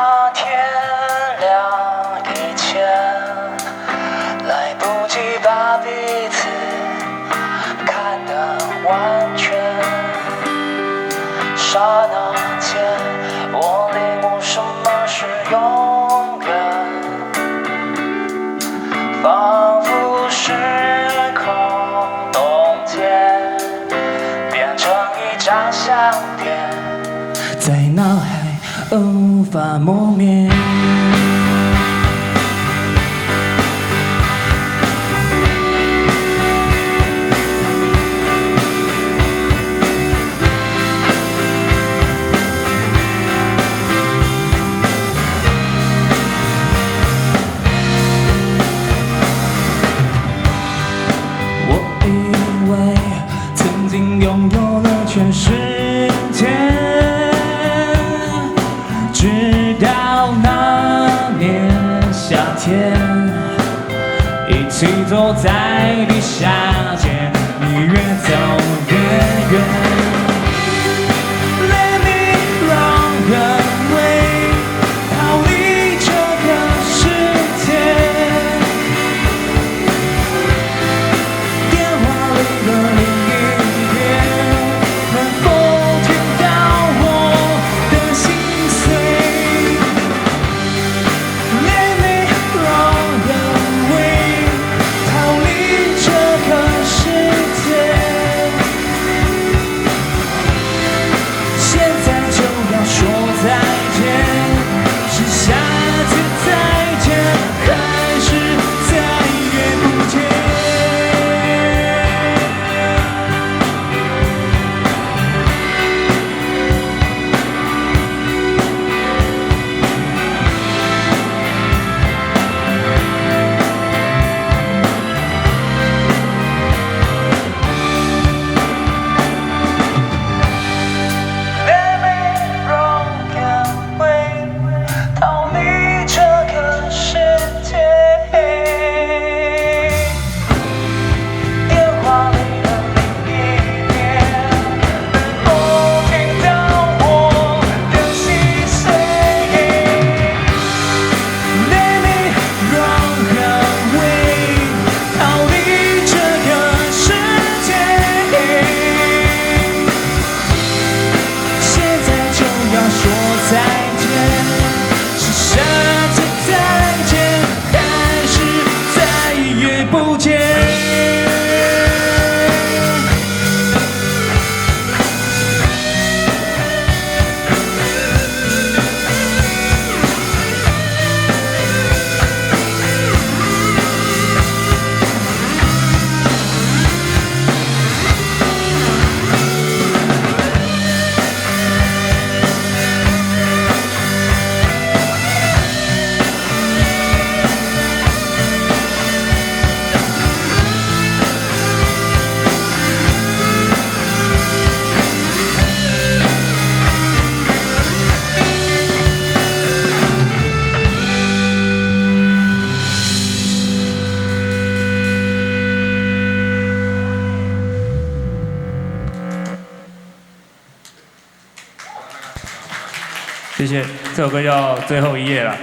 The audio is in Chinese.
那天亮以前，来不及把彼此看得完全。刹那间，我领悟什么是永远，仿佛时空冻结，变成一张相片，在脑海无法磨灭。拥有了全世界，直到那年夏天，一起走在地下街，你越走越远。Let me run away， 逃离这个世界。电话里的你。谢谢，这首歌叫《最后一页》了。